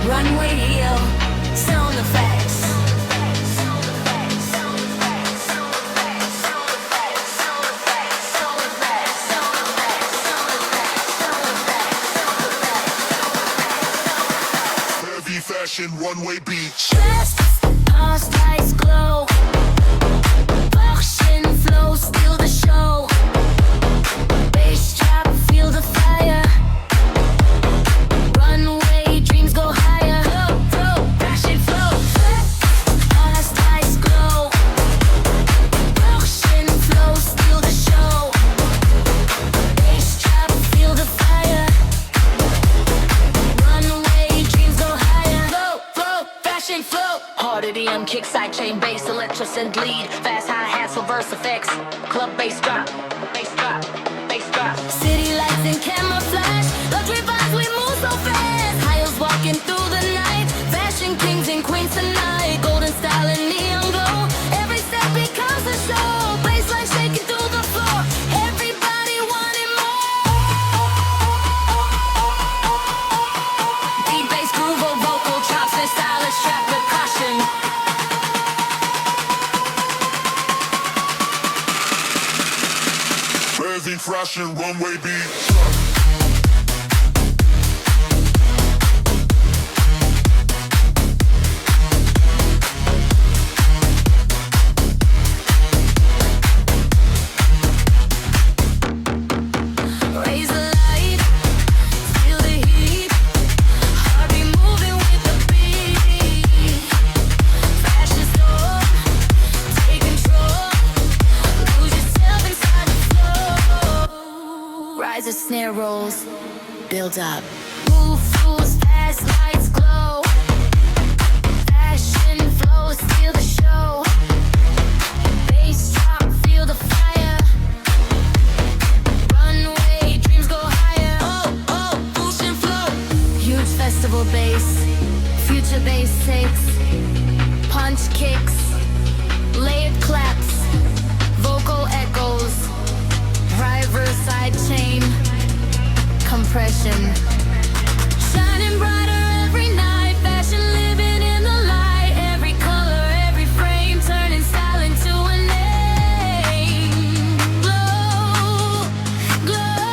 Runway heel, sound effects. Heavy fashion, runway beach. Dress, past lights glow. Fashion flow, steal the show. Bass drop, feel the fire. Runway dreams go higher. Flow, flow, fashion flow. Past lights glow. Fashion flow, steal the show. Bass drop, feel the fire. Runway dreams go higher. Flow, flow, fashion flow. Hard EDM, kick, side chain, bass, electro, synth lead. Fast hi-hats for verse effects. Club bass drop, bass drop, bass drop. City lights and camouflage. Luxury vibes, we move so fast. Highs walking through the night. Fashion kings and queens tonight. Golden style and neon glow. Every step becomes a show. Bassline shaking through the floor. Everybody wanting more. Beat, bass, groove, or vocal chops and stylish trap with caution. Heavy fashion, runway beach. Raise the light, feel the heat. Heart be moving with the beat. Fashion store, take control. Lose yourself inside the flow. Rise as snare rolls, build up. Move fools, fast lights glow. Fashion flow, steal the show. Bass drop, feel the fire. Runway dreams go higher. Oh, oh, fashion flow. Huge festival bass, future bass takes, punch kicks, layered claps, vocal echoes, driver side chain, compression. Shining brighter every night, fashion living in the light. Every color, every frame, turning style into a name. Glow, glow.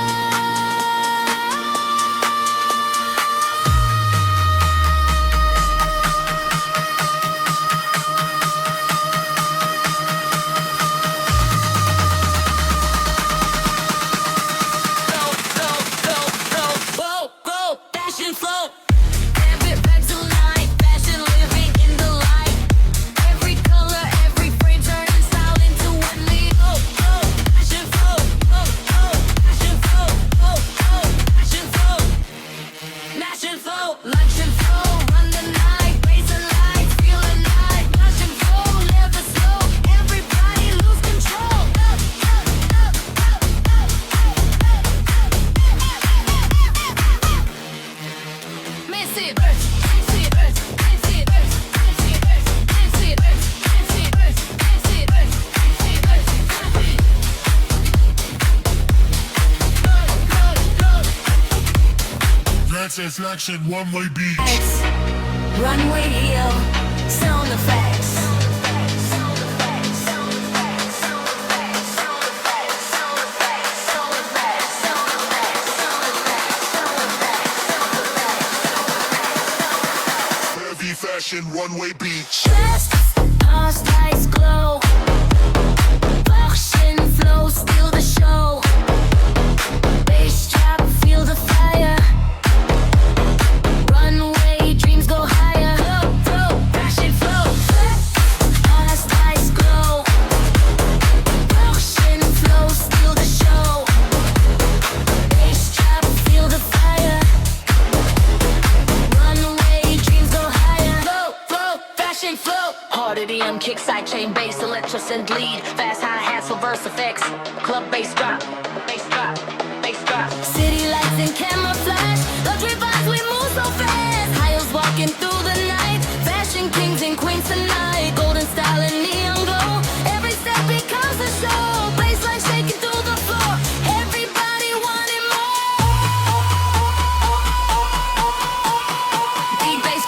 Whoa, whoa, fashion flow. Every back to light, fashion living in the light. Every color, every frame, turning style into one lead. Oh, oh, fashion flow. Oh, oh, fashion flow. Oh, oh, fashion flow. Fashion flow, lunch and flow, run the night, raise the light, feel the night. Lunch and flow, never slow. Everybody lose control. Miss it, burst, miss it, burst, miss it, burst, miss it, burst, miss it, burst, miss it, burst, miss it, burst, miss it, burst, Dance and fashion, runway beach. Lights, runway heel, sound effects. Heavy fashion, runway beach. Dress, past lights glow. Fashion flow, steal the show. Bass drop, feel the fire. Runway dreams go higher. Flow, flow, fashion flow. Past lights glow. Fashion flow, steal the show. Bass drop, feel the fire. Runway dreams go higher. Flow, flow, fashion flow. Hard EDM, kick, side chain, bass, electro, synth lead. Fast hi-hats for verse effects. Club bass drop, bass drop, bass drop. City lights and camouflage. Luxury vibes, we move so fast. Highs walking through the night. Fashion kings and queens tonight. Golden style and neon glow. Every step becomes a show. Bassline shaking through the floor. Everybody wanting more. Beat, bass,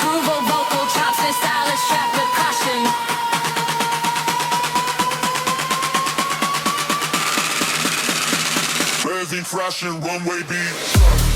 Living fashion, runway beach.